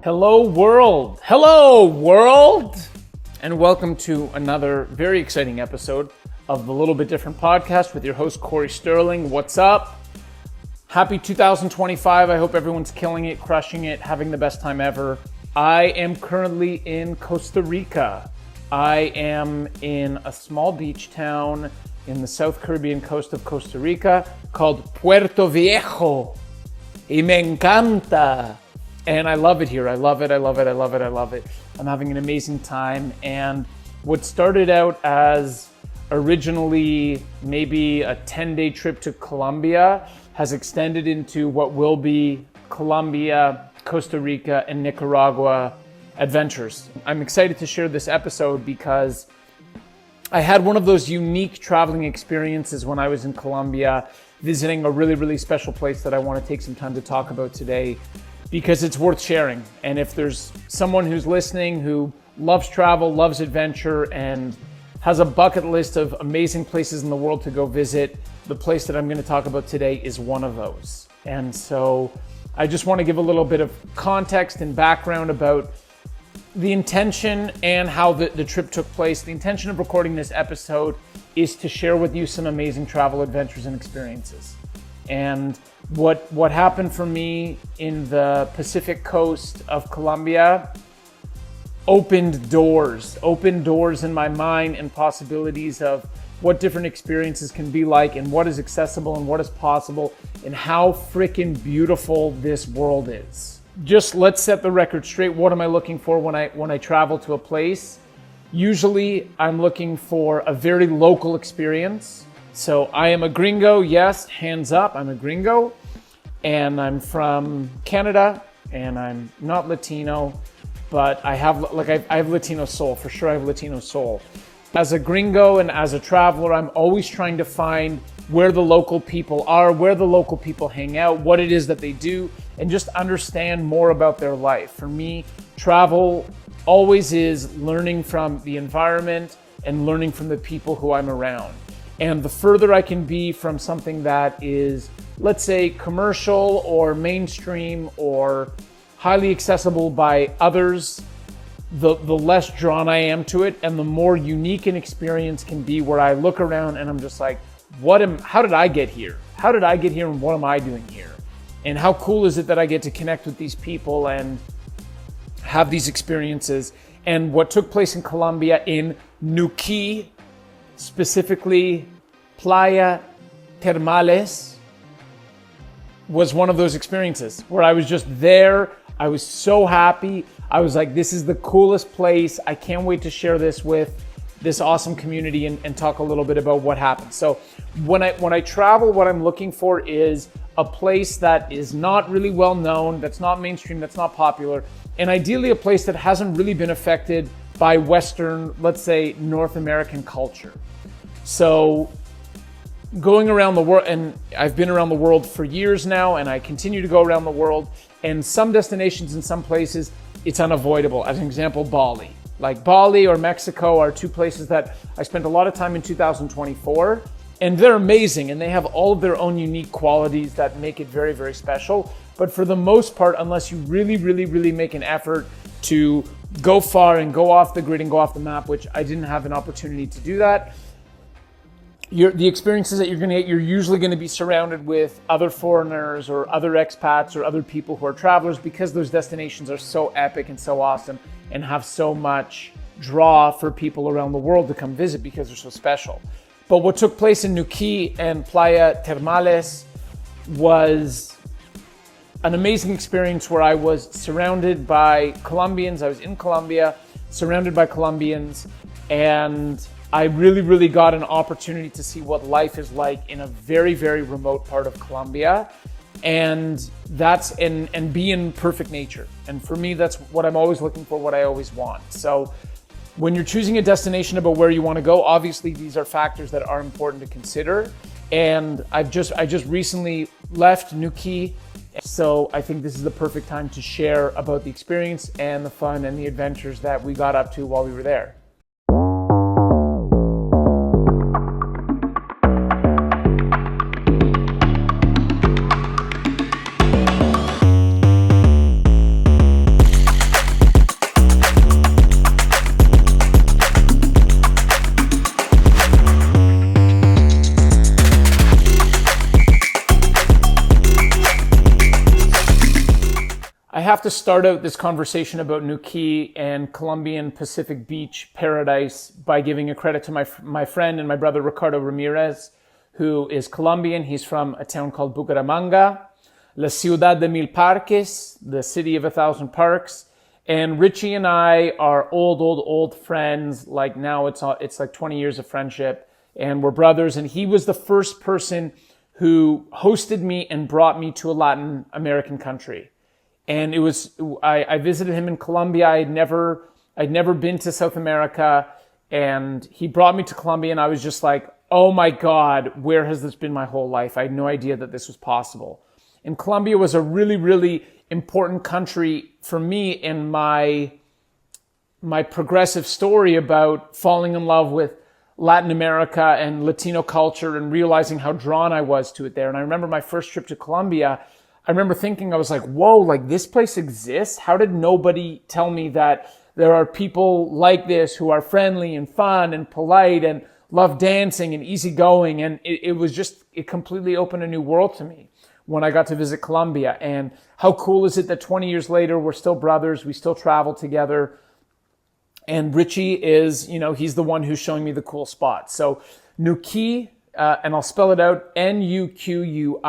Hello world! Hello world! And welcome to another very exciting episode of the Little Bit Different podcast with your host Corey Sterling. What's up? Happy 2025. I hope everyone's killing it, crushing it, having the best time ever. I am currently in Costa Rica. I am in a small beach town in the South Caribbean coast of Costa Rica called Puerto Viejo. Y me encanta. And I love it here. I love it. I'm having an amazing time. And what started out as originally maybe a 10-day trip to Colombia has extended into what will be Colombia, Costa Rica, and Nicaragua adventures. I'm excited to share this episode because I had one of those unique traveling experiences when I was in Colombia, visiting a really, really special place that I want to take some time to talk about today, because it's worth sharing. And if there's someone who's listening who loves travel, loves adventure, and has a bucket list of amazing places in the world to go visit, the place that I'm going to talk about today is one of those. And so I just want to give a little bit of context and background about the intention and how the trip took place. The intention of recording this episode is to share with you some amazing travel adventures and experiences. And what happened for me in the Pacific coast of Colombia opened doors in my mind and possibilities of what different experiences can be like and what is accessible and what is possible and how freaking beautiful this world is. Just let's set the record straight. What am I looking for when I travel to a place? Usually I'm looking for a very local experience. So I am a gringo, yes, hands up, I'm a gringo. And I'm from Canada, and I'm not Latino, but I have Latino soul, for sure I have Latino soul. As a gringo and as a traveler, I'm always trying to find where the local people are, where the local people hang out, what it is that they do, and just understand more about their life. For me, travel always is learning from the environment and learning from the people who I'm around. And the further I can be from something that is, let's say, commercial or mainstream or highly accessible by others, the less drawn I am to it, and the more unique an experience can be where I look around and I'm just like, how did I get here? How did I get here and what am I doing here? And how cool is it that I get to connect with these people and have these experiences? And what took place in Colombia, in Nuqui, specifically Playa Termales, was one of those experiences where I was just there. I was so happy. I was like, this is the coolest place. I can't wait to share this with this awesome community and talk a little bit about what happened. So when I travel, what I'm looking for is a place that is not really well known, that's not mainstream, that's not popular, and ideally a place that hasn't really been affected by Western, let's say, North American culture. So going around the world, and I've been around the world for years now, and I continue to go around the world, and some destinations in some places, it's unavoidable. As an example, Bali. Like Bali or Mexico are two places that I spent a lot of time in 2024, and they're amazing, and they have all of their own unique qualities that make it very, very special. But for the most part, unless you really, really, really make an effort to go far and go off the grid and go off the map, which I didn't have an opportunity to do that, the experiences that you're going to get, you're usually going to be surrounded with other foreigners or other expats or other people who are travelers, because those destinations are so epic and so awesome and have so much draw for people around the world to come visit because they're so special. But what took place in Nuqui and Playa Termales was an amazing experience where I was surrounded by Colombians. I was in Colombia, surrounded by Colombians, and I really, really got an opportunity to see what life is like in a very, very remote part of Colombia, and be in perfect nature. And for me, that's what I'm always looking for, what I always want. So when you're choosing a destination about where you want to go, obviously these are factors that are important to consider. And I just recently left Nuqui, so I think this is the perfect time to share about the experience and the fun and the adventures that we got up to while we were there. I have to start out this conversation about Nuqui and Colombian Pacific Beach paradise by giving a credit to my friend and my brother Ricardo Ramirez, who is Colombian. He's from a town called Bucaramanga, La Ciudad de Mil Parques, the city of 1,000 parks. And Richie and I are old friends. Like now it's like 20 years of friendship, and we're brothers. And he was the first person who hosted me and brought me to a Latin American country. And I visited him in Colombia. I'd never been to South America, and he brought me to Colombia, and I was just like, oh my God, where has this been my whole life? I had no idea that this was possible. And Colombia was a really, really important country for me in my progressive story about falling in love with Latin America and Latino culture and realizing how drawn I was to it there. And I remember my first trip to Colombia, I remember thinking, I was like, whoa, like this place exists? How did nobody tell me that there are people like this who are friendly and fun and polite and love dancing and easygoing? And it completely opened a new world to me when I got to visit Colombia. And how cool is it that 20 years later, we're still brothers, we still travel together. And Richie is, he's the one who's showing me the cool spots. So Nuqui, and I'll spell it out, Nuqui.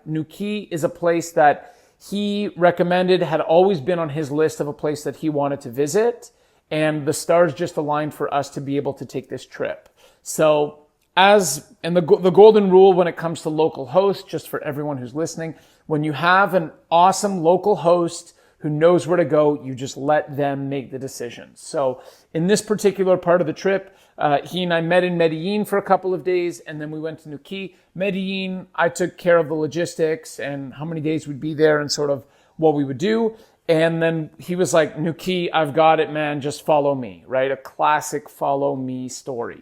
Nuqui is a place that he recommended, had always been on his list of a place that he wanted to visit. And the stars just aligned for us to be able to take this trip. So the golden rule when it comes to local hosts, just for everyone who's listening, when you have an awesome local host who knows where to go, you just let them make the decisions. So in this particular part of the trip, he and I met in Medellin for a couple of days, and then we went to Nuqui. Medellin, I took care of the logistics and how many days we'd be there and sort of what we would do. And then he was like, Nuqui, I've got it, man, just follow me, right? A classic follow me story.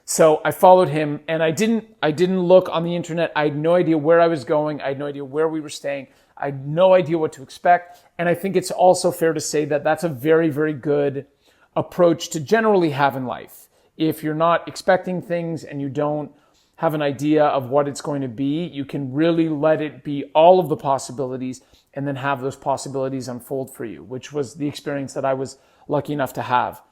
So I followed him, and I didn't look on the internet. I had no idea where I was going. I had no idea where we were staying. I had no idea what to expect. And I think it's also fair to say that that's a very, very good approach to generally have in life. If you're not expecting things and you don't have an idea of what it's going to be, you can really let it be all of the possibilities and then have those possibilities unfold for you, which was the experience that I was lucky enough to have.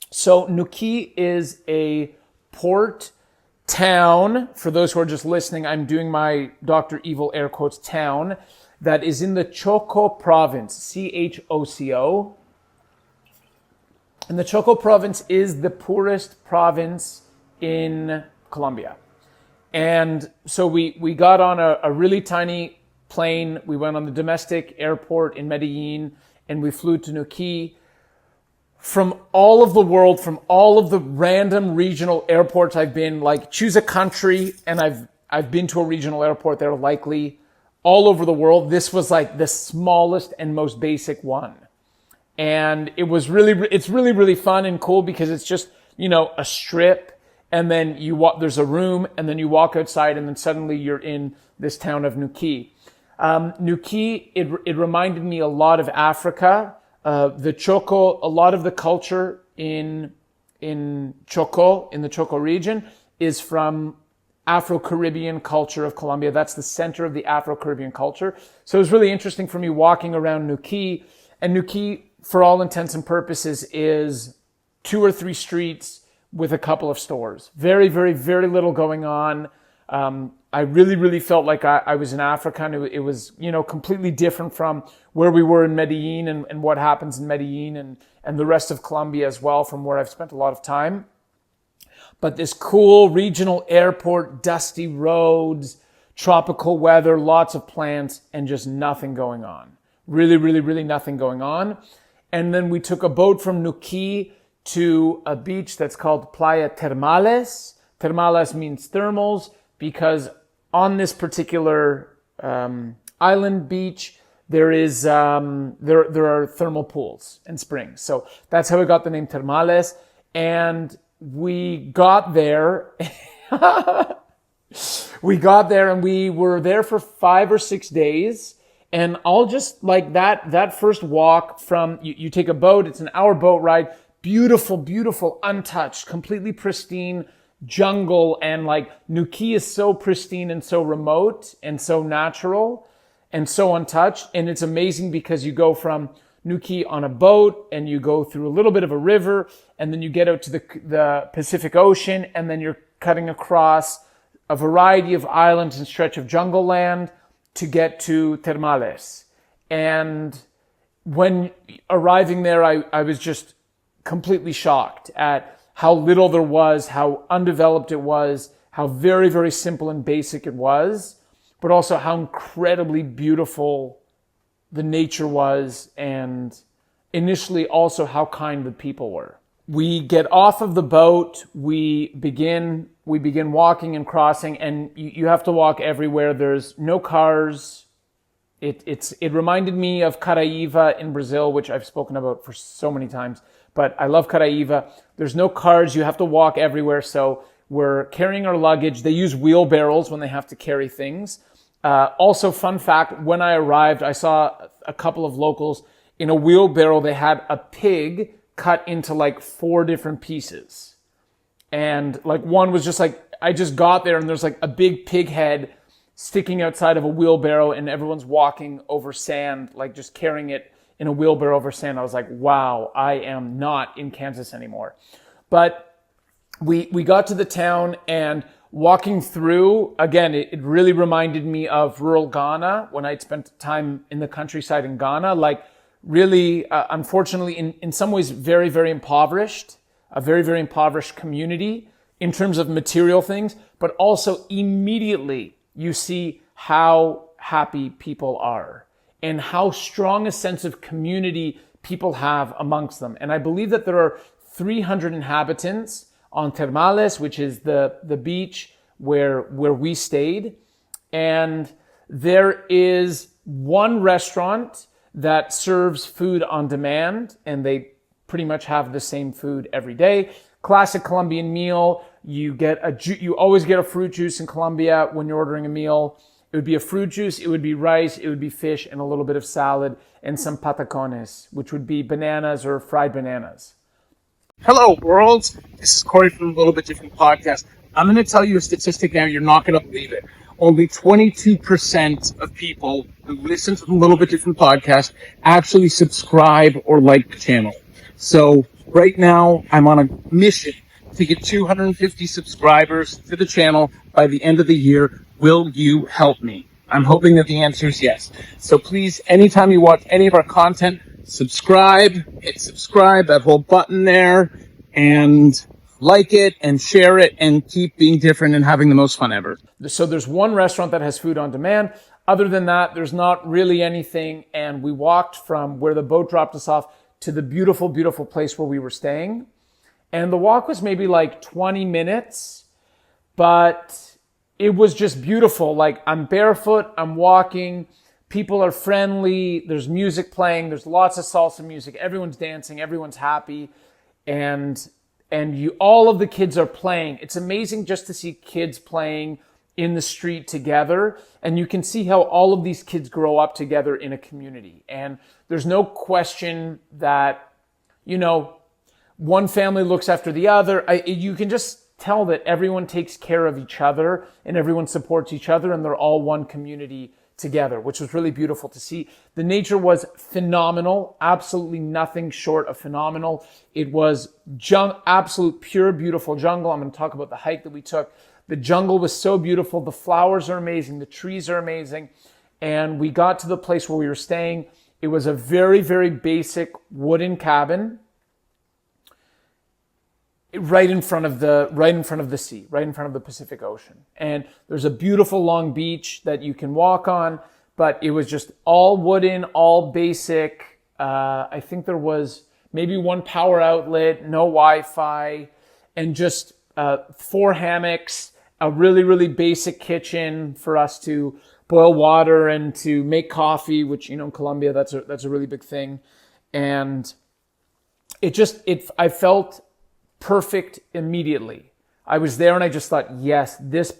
So Nuqui is a port town. For those who are just listening, I'm doing my Dr. Evil air quotes town that is in the Choco province, Choco. And the Choco province is the poorest province in Colombia. And so we got on a really tiny plane. We went on the domestic airport in Medellin, and we flew to Nuqui. From all of the world, from all of the random regional airports I've been, like choose a country, and I've been to a regional airport there, likely all over the world. This was like the smallest and most basic one. And it's really, really fun and cool because it's just, a strip, and then there's a room, and then you walk outside, and then suddenly you're in this town of Nuqui. Nuqui, it reminded me a lot of Africa. The Choco, a lot of the culture in Choco, in the Choco region, is from Afro-Caribbean culture of Colombia. That's the center of the Afro-Caribbean culture. So it was really interesting for me walking around Nuqui. And Nuqui, for all intents and purposes, is 2 or 3 streets with a couple of stores. Very, very, very little going on. I really, really felt like I was in Africa, and it was, completely different from where we were in Medellin and what happens in Medellin and the rest of Colombia as well, from where I've spent a lot of time. But this cool regional airport, dusty roads, tropical weather, lots of plants, and just nothing going on. Really, really, really nothing going on. And then we took a boat from Nuqui to a beach that's called Playa Termales. Termales means thermals, because on this particular island beach, there are thermal pools and springs. So that's how we got the name Termales. And we got there. And we were there for 5 or 6 days. And all just like that first walk from, you take a boat, it's an hour boat ride, beautiful, beautiful, untouched, completely pristine jungle. And like Nuqui is so pristine and so remote and so natural. and so untouched. And it's amazing because you go from Nuqui on a boat and you go through a little bit of a river and then you get out to the Pacific Ocean and then you're cutting across a variety of islands and stretch of jungle land to get to Termales. And when arriving there, I was just completely shocked at how little there was, how undeveloped it was, how very, very simple and basic it was, but also how incredibly beautiful the nature was, and initially also how kind the people were. We get off of the boat, we begin walking and crossing, and you have to walk everywhere. There's no cars. It reminded me of Caraíva in Brazil, which I've spoken about for so many times, but I love Caraíva. There's no cars, you have to walk everywhere, so we're carrying our luggage. They use wheelbarrows when they have to carry things. Also, fun fact, when I arrived, I saw a couple of locals in a wheelbarrow. They had a pig cut into like 4 different pieces. And like one was just like, I just got there and there's like a big pig head sticking outside of a wheelbarrow and everyone's walking over sand, like just carrying it in a wheelbarrow over sand. I was like, wow, I am not in Kansas anymore. But we got to the town, and walking through, again, it really reminded me of rural Ghana when I'd spent time in the countryside in Ghana. Like really, unfortunately, in some ways, very, very impoverished, a very, very impoverished community in terms of material things, but also immediately you see how happy people are and how strong a sense of community people have amongst them. And I believe that there are 300 inhabitants on Termales, which is the beach where we stayed. And there is one restaurant that serves food on demand, and they pretty much have the same food every day. Classic Colombian meal. You always get a fruit juice in Colombia when you're ordering a meal. It would be a fruit juice, it would be rice, it would be fish, and a little bit of salad, and some patacones, which would be bananas or fried bananas. Hello, world. This is Corey from A Little Bit Different Podcast. I'm going to tell you a statistic now. You're not going to believe it. Only 22% of people who listen to the Little Bit Different Podcast actually subscribe or like the channel. So right now, I'm on a mission to get 250 subscribers to the channel by the end of the year. Will you help me? I'm hoping that the answer is yes. So please, anytime you watch any of our content, hit subscribe, that whole button there, and like it and share it and keep being different and having the most fun ever. So there's one restaurant that has food on demand. Other than that, there's not really anything. And we walked from where the boat dropped us off to the beautiful, beautiful place where we were staying. And the walk was maybe like 20 minutes, but it was just beautiful. Like I'm barefoot, I'm walking. People are friendly. There's music playing. There's lots of salsa music. Everyone's dancing. Everyone's happy. And all of the kids are playing. It's amazing just to see kids playing in the street together. And you can see how all of these kids grow up together in a community. And there's no question that, one family looks after the other. You can just tell that everyone takes care of each other and everyone supports each other and they're all one community together, which was really beautiful to see. The nature was phenomenal, absolutely nothing short of phenomenal. It was absolute pure, beautiful jungle. I'm going to talk about the hike that we took. The jungle was so beautiful. The flowers are amazing. The trees are amazing. And we got to the place where we were staying. It was a very, very basic wooden cabin right in front of the sea, right in front of the Pacific Ocean. And there's a beautiful long beach that you can walk on, but it was just all wooden, all basic. I think there was maybe one power outlet, no Wi-Fi, and just 4 hammocks, a really, really basic kitchen for us to boil water and to make coffee, which, in Colombia, that's a really big thing. And I felt perfect immediately. I was there and I just thought, yes, this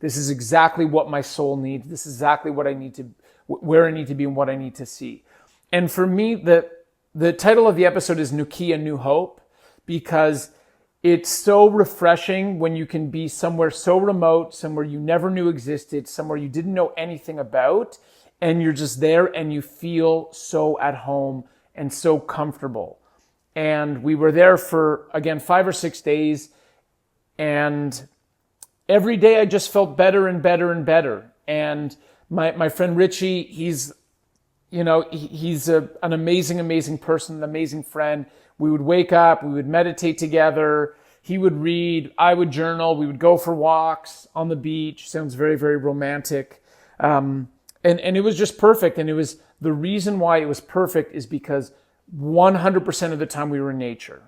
is exactly what my soul needs. This is exactly what I need to, where I need to be and what I need to see. And for me, the title of the episode is Nuqui, a New Hope, because it's so refreshing when you can be somewhere so remote, somewhere you never knew existed, somewhere you didn't know anything about, and you're just there and you feel so at home and so comfortable. And we were there for, again, 5 or 6 days, and every day I just felt better and better and better. And my friend Richie, he's an amazing, amazing person, an amazing friend. We would wake up, we would meditate together. He would read, I would journal, we would go for walks on the beach. Sounds very, very romantic. And it was just perfect. And it was, the reason why it was perfect is because 100% of the time we were in nature.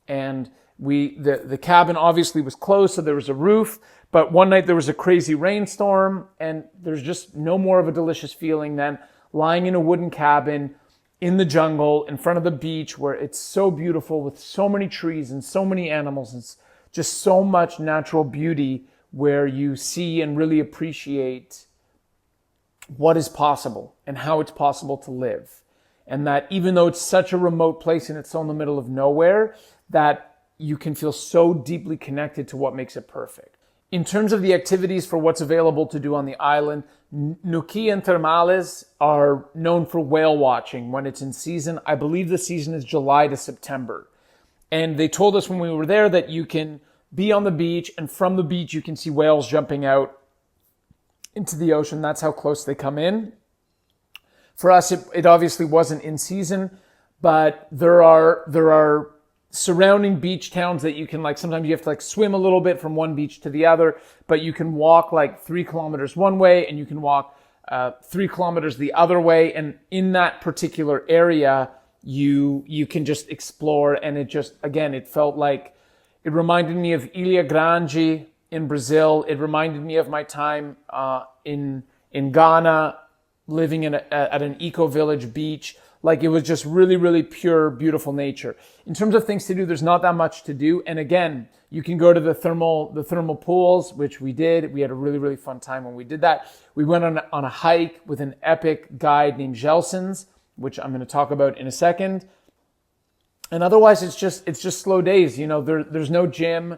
And the cabin obviously was closed, so there was a roof, but one night there was a crazy rainstorm, and there's just no more of a delicious feeling than lying in a wooden cabin in the jungle in front of the beach, where it's so beautiful with so many trees and so many animals. It's just so much natural beauty where you see and really appreciate what is possible and how it's possible to live. And that even though it's such a remote place and it's so in the middle of nowhere, that you can feel so deeply connected to what makes it perfect. In terms of the activities for what's available to do on the island, Nuquí and Termales are known for whale watching when it's in season. I believe the season is July to September. And they told us when we were there that you can be on the beach, and from the beach you can see whales jumping out into the ocean. That's how close they come in. For us, it obviously wasn't in season, but there are surrounding beach towns that you can, like, sometimes you have to like swim a little bit from one beach to the other, but you can walk like 3 kilometers one way and you can walk 3 kilometers the other way. And in that particular area, you can just explore. And it just, again, it felt like, it reminded me of Ilha Grande in Brazil. It reminded me of my time in Ghana, living at an eco-village beach. Like, it was just really, really pure, beautiful nature. In terms of things to do, there's not that much to do. And again, you can go to the thermal pools, which we did. We had a really, really fun time when we did that. We went on a hike with an epic guide named Gelson's, which I'm going to talk about in a second. And otherwise, it's just slow days. You know, there's no gym,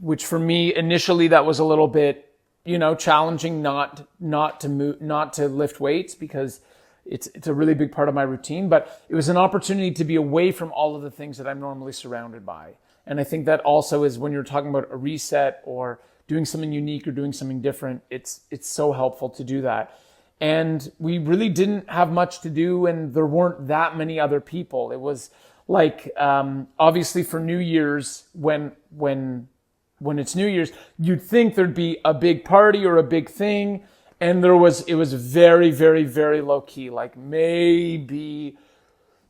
which for me initially that was a little bit, challenging not to lift weights, because it's a really big part of my routine. But it was an opportunity to be away from all of the things that I'm normally surrounded by. And I think that also is, when you're talking about a reset or doing something unique or doing something different, it's so helpful to do that. And we really didn't have much to do, and there weren't that many other people. It was like, obviously for New Year's, when it's New Year's, you'd think there'd be a big party or a big thing. And it was very, very, very low key, like maybe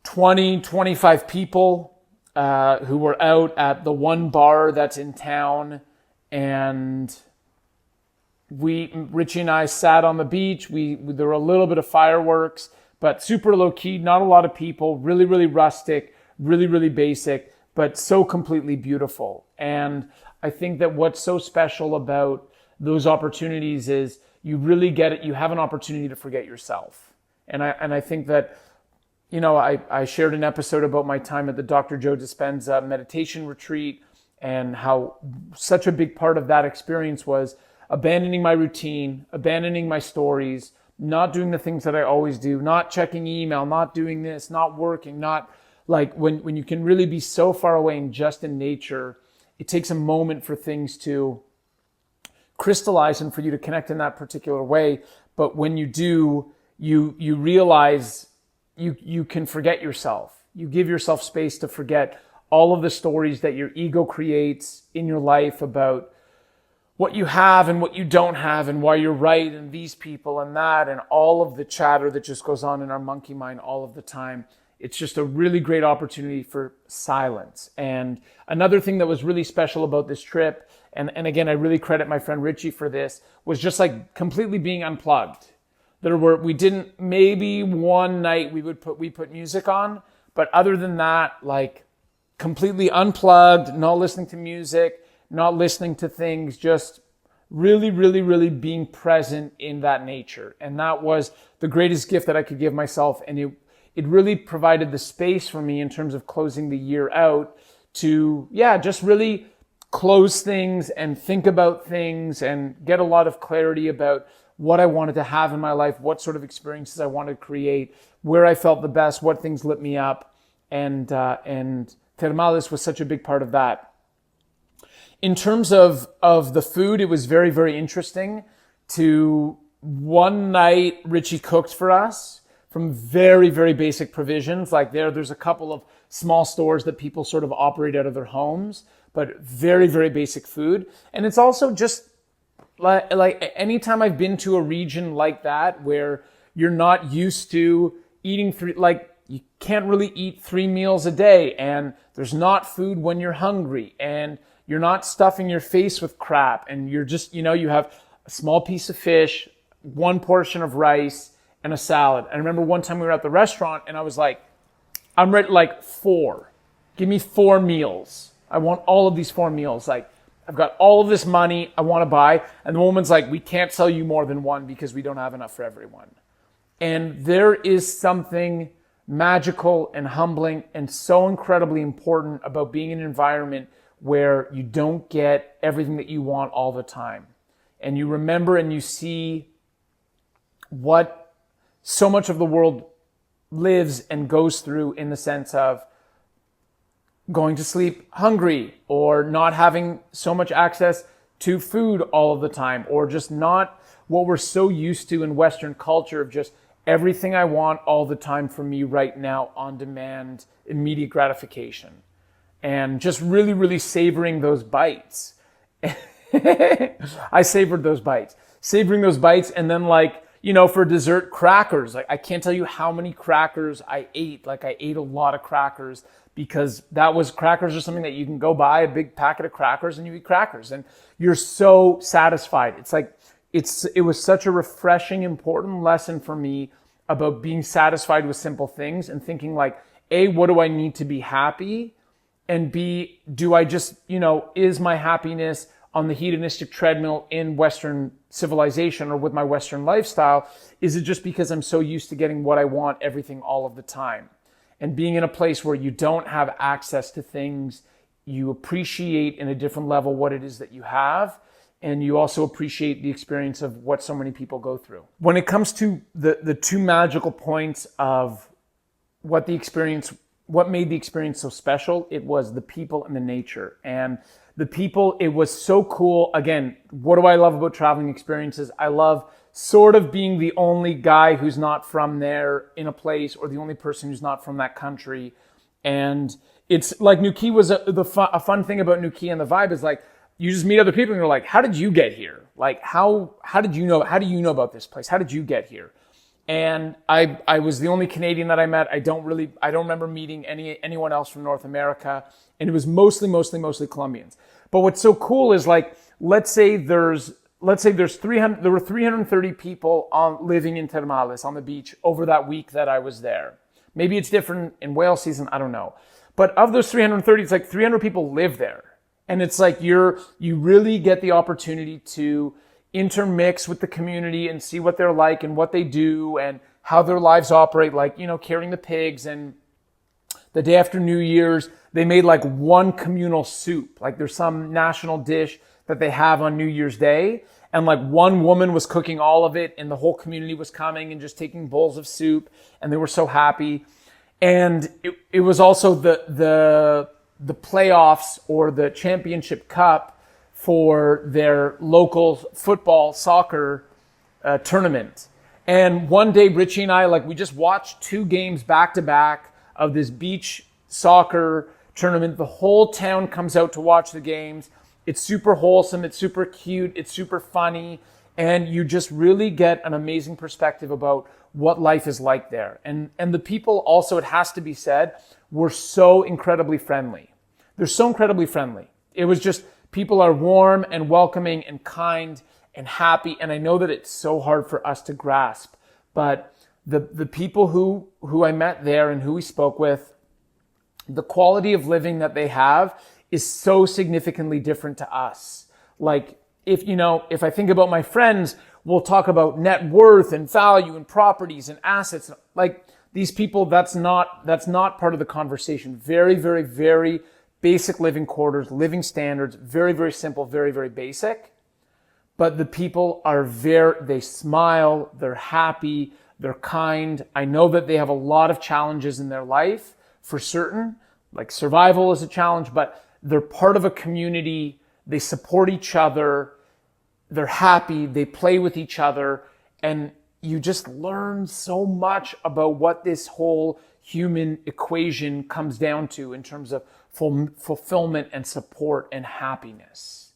20, 25 people who were out at the one bar that's in town. And Richie and I sat on the beach. There were a little bit of fireworks, but super low key, not a lot of people, really, really rustic, really, really basic, but so completely beautiful. And I think that what's so special about those opportunities is you really get it. You have an opportunity to forget yourself. And I think that, I shared an episode about my time at the Dr. Joe Dispenza meditation retreat, and how such a big part of that experience was abandoning my routine, abandoning my stories, not doing the things that I always do, not checking email, not doing this, not working, not like when you can really be so far away and just in nature. It takes a moment for things to crystallize and for you to connect in that particular way. But when you do, you realize you can forget yourself. You give yourself space to forget all of the stories that your ego creates in your life about what you have and what you don't have, and why you're right, and these people and that, and all of the chatter that just goes on in our monkey mind all of the time. It's just a really great opportunity for silence. And another thing that was really special about this trip, and again, I really credit my friend Richie for this, was just like completely being unplugged. Maybe one night we put music on, but other than that, like completely unplugged, not listening to music, not listening to things, just really, really, really being present in that nature. And that was the greatest gift that I could give myself. And it really provided the space for me in terms of closing the year out to, just really close things and think about things and get a lot of clarity about what I wanted to have in my life, what sort of experiences I wanted to create, where I felt the best, what things lit me up. And Termales was such a big part of that. In terms of the food, it was very, very interesting. One night, Richie cooked for us from very, very basic provisions. Like there's a couple of small stores that people sort of operate out of their homes, but very, very basic food. And it's also just like anytime I've been to a region like that where you're not used to eating you can't really eat 3 meals a day, and there's not food when you're hungry, and you're not stuffing your face with crap, and you're just, you have a small piece of fish, 1 portion of rice, and a salad. I remember one time we were at the restaurant and I was like, I'm ready, 4. Give me 4 meals. I want all of these 4 meals. Like, I've got all of this money I want to buy. And the woman's like, we can't sell you more than 1 because we don't have enough for everyone. And there is something magical and humbling and so incredibly important about being in an environment where you don't get everything that you want all the time. And you remember and you see what so much of the world lives and goes through, in the sense of going to sleep hungry, or not having so much access to food all of the time, or just not what we're so used to in Western culture of just everything I want all the time for me right now, on demand, immediate gratification. And just really, really savoring those bites. I savored those bites. Savoring those bites, and then for dessert, crackers. Like, I can't tell you how many crackers I ate. Like, I ate a lot of crackers because crackers are something that you can go buy a big packet of crackers and you eat crackers and you're so satisfied. It was such a refreshing, important lesson for me about being satisfied with simple things and thinking A, what do I need to be happy? And B, do I just, is my happiness on the hedonistic treadmill in Western civilization or with my Western lifestyle? Is it just because I'm so used to getting what I want, everything, all of the time? And being in a place where you don't have access to things, you appreciate in a different level what it is that you have. And you also appreciate the experience of what so many people go through. When it comes to the 2 magical points of what made the experience so special, it was the people and the nature. And the people, it was so cool. Again, what do I love about traveling experiences? I love sort of being the only guy who's not from there in a place, or the only person who's not from that country. And it's like Nuqui was a fun thing about Nuqui, and the vibe is you just meet other people and you're like, how did you get here? How do you know about this place? How did you get here? And I was the only Canadian that I met. I don't remember meeting anyone else from North America. And it was mostly Colombians. But what's so cool is let's say there were 330 people living in Termales on the beach over that week that I was there. Maybe it's different in whale season, I don't know. But of those 330, it's 300 people live there. And it's you really get the opportunity to intermix with the community and see what they're like and what they do and how their lives operate, carrying the pigs. And the day after New Year's, they made one communal soup. There's some national dish that they have on New Year's Day. And one woman was cooking all of it, and the whole community was coming and just taking bowls of soup, and they were so happy. And it was also the playoffs or the championship cup for their local football, soccer tournament. And one day, Richie and I, we just watched 2 games back to back of this beach soccer tournament. The whole town comes out to watch the games. It's super wholesome. It's super cute. It's super funny. And you just really get an amazing perspective about what life is like there. And the people also, it has to be said, were so incredibly friendly. They're so incredibly friendly. It was just, people are warm and welcoming and kind and happy. And I know that it's so hard for us to grasp, but the people who I met there and who we spoke with, the quality of living that they have is so significantly different to us. If I think about my friends, we'll talk about net worth and value and properties and assets. These people, that's not part of the conversation. Very, very, very basic living quarters, living standards, very, very simple, very, very basic. but the people are they smile, they're happy, they're kind. I know that they have a lot of challenges in their life for certain, like survival is a challenge, but they're part of a community. They support each other. They're happy. They play with each other. And you just learn so much about what this whole human equation comes down to in terms of fulfillment and support and happiness.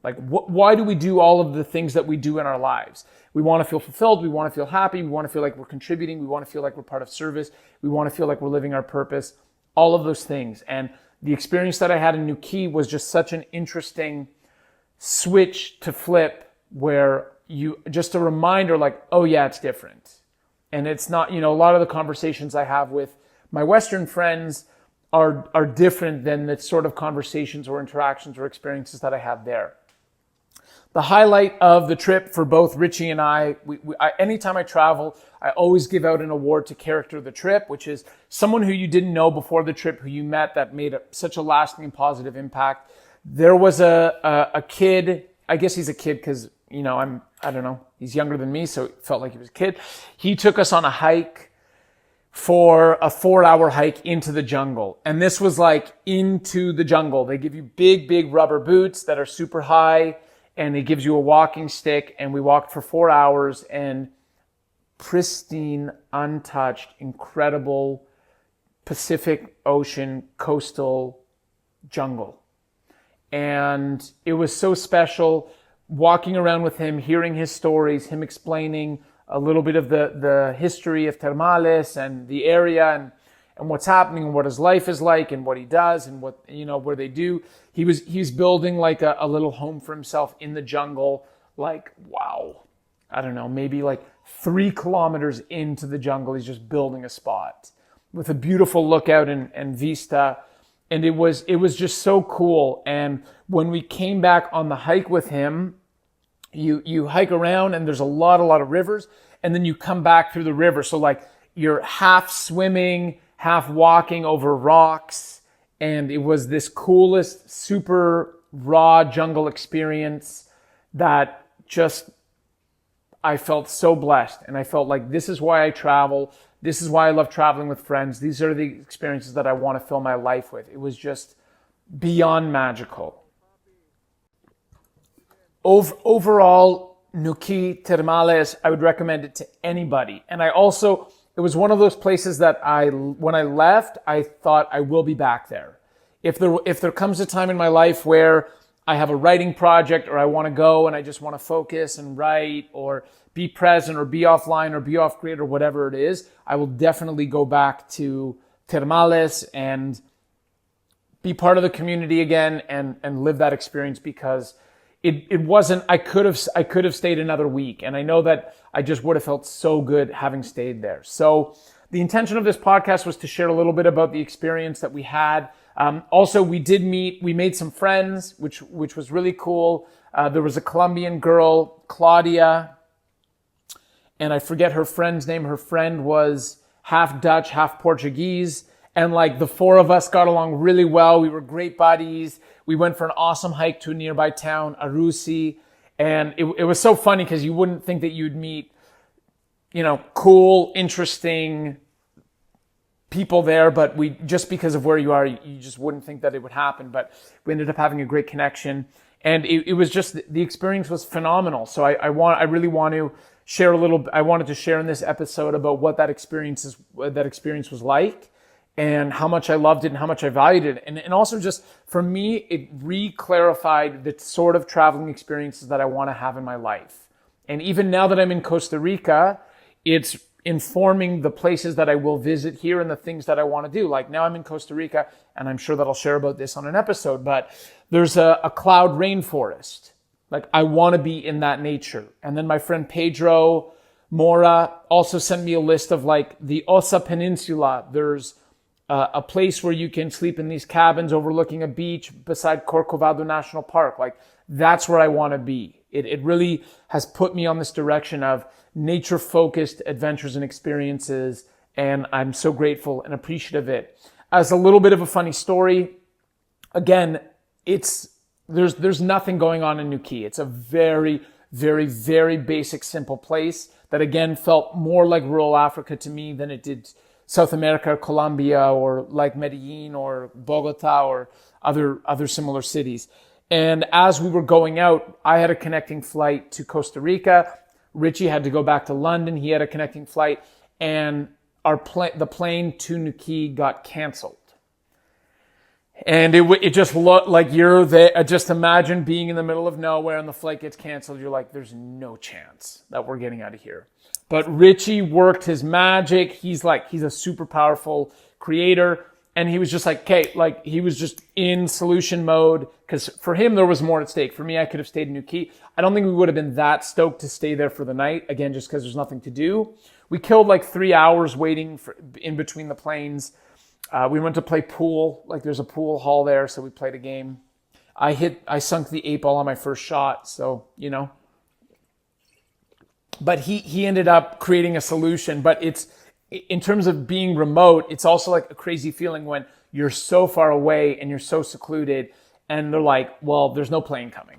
Like, why do we do all of the things that we do in our lives? We want to feel fulfilled. We want to feel happy. We want to feel like we're contributing. We want to feel like we're part of service. We want to feel like we're living our purpose. All of those things. And the experience that I had in Nuqui was just such an interesting switch to flip, where just a reminder like, oh yeah, it's different. And it's not, a lot of the conversations I have with my Western friends are different than the sort of conversations or interactions or experiences that I had there. The highlight of the trip for both Richie and I, anytime I travel, I always give out an award to character of the trip, which is someone who you didn't know before the trip, who you met that made such a lasting and positive impact. There was a kid, I guess he's a kid because, I don't know, he's younger than me, so it felt like he was a kid. He took us on a hike for a 4-hour hike into the jungle. And this was like into the jungle. They give you big, big rubber boots that are super high, and it gives you a walking stick. And we walked for 4 hours, and pristine, untouched, incredible Pacific Ocean coastal jungle. And it was so special walking around with him, hearing his stories, him explaining a little bit of the history of Termales and the area and what's happening and what his life is like and what he does and what, where they do. He's building like a little home for himself in the jungle, like, wow. I don't know, maybe like 3 kilometers into the jungle, he's just building a spot with a beautiful lookout and vista. And it was just so cool. And when we came back on the hike with him, you hike around and there's a lot of rivers, and then you come back through the river. So like you're half swimming, half walking over rocks. And it was this coolest, super raw jungle experience that just, I felt so blessed. And I felt like this is why I travel. This is why I love traveling with friends. These are the experiences that I want to fill my life with. It was just beyond magical. Overall, Nuqui Termales, I would recommend it to anybody. And it was one of those places that when I left, I thought I will be back there. If there comes a time in my life where I have a writing project or I want to go and I just want to focus and write or be present or be offline or be off grid or whatever it is, I will definitely go back to Termales and be part of the community again and live that experience, because it wasn't, I could have stayed another week, and I know that I just would have felt so good having stayed there. So the intention of this podcast was to share a little bit about the experience that we had. Also, we made some friends, which was really cool. There was a Colombian girl, Claudia, and I forget her friend's name. Her friend was half Dutch, half Portuguese. And like the 4 of us got along really well. We were great buddies. We went for an awesome hike to a nearby town, Arusi. And it was so funny because you wouldn't think that you'd meet, cool, interesting people there. But just because of where you are, you just wouldn't think that it would happen. But we ended up having a great connection. And it was just, the experience was phenomenal. So I really want to share I wanted to share in this episode about what that experience was like, and how much I loved it and how much I valued it. And also just for me, it re-clarified the sort of traveling experiences that I want to have in my life. And even now that I'm in Costa Rica, it's informing the places that I will visit here and the things that I want to do. Like now I'm in Costa Rica, and I'm sure that I'll share about this on an episode, but there's a cloud rainforest. Like I want to be in that nature. And then my friend Pedro Mora also sent me a list of like the Osa Peninsula. There's a place where you can sleep in these cabins overlooking a beach beside Corcovado National Park. Like that's where I want to be. It really has put me on this direction of nature-focused adventures and experiences, and I'm so grateful and appreciative of it. As a little bit of a funny story, again, there's nothing going on in Nuqui. It's a very, very, very basic, simple place that again felt more like rural Africa to me than it did South America, Colombia, or like Medellin or Bogota or other similar cities. And as we were going out, I had a connecting flight to Costa Rica. Richie had to go back to London. He had a connecting flight, and the plane to Nuqui got canceled. And it just looked like you're there. Just imagine being in the middle of nowhere and the flight gets canceled. You're like, there's no chance that we're getting out of here. But Richie worked his magic. He's a super powerful creator. And he was just like, okay, like he was just in solution mode, because for him, there was more at stake. For me, I could have stayed in Nuqui. I don't think we would have been that stoked to stay there for the night. Again, just because there's nothing to do. We killed like 3 hours waiting in between the planes. We went to play pool. Like there's a pool hall there. So we played a game. I sunk the 8 ball on my first shot. So, you know, but he ended up creating a solution. But it's, in terms of being remote, it's also like a crazy feeling when you're so far away and you're so secluded and they're like, well, there's no plane coming.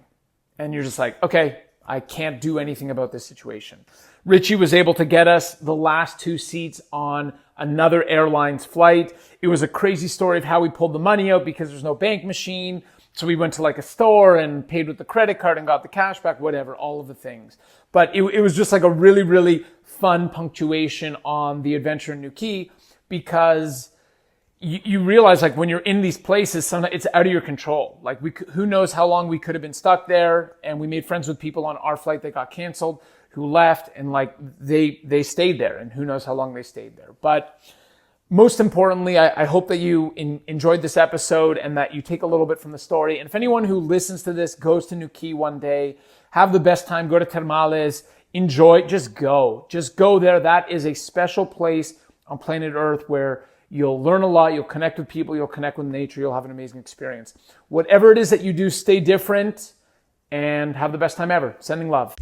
And you're just like, okay, I can't do anything about this situation. Richie was able to get us the last 2 seats on another airline's flight. It was a crazy story of how we pulled the money out because there's no bank machine. So we went to like a store and paid with the credit card and got the cash back, whatever, all of the things. But it was just like a really, really fun punctuation on the adventure in Nuqui, because you realize like when you're in these places, sometimes it's out of your control. Like who knows how long we could have been stuck there. And we made friends with people on our flight that got canceled who left, and like they stayed there, and who knows how long they stayed there. But most importantly, I hope that you enjoyed this episode and that you take a little bit from the story. And if anyone who listens to this goes to Nuqui one day, have the best time, go to Termales, enjoy, just go there. That is a special place on planet Earth where you'll learn a lot, you'll connect with people, you'll connect with nature, you'll have an amazing experience. Whatever it is that you do, stay different and have the best time ever. Sending love.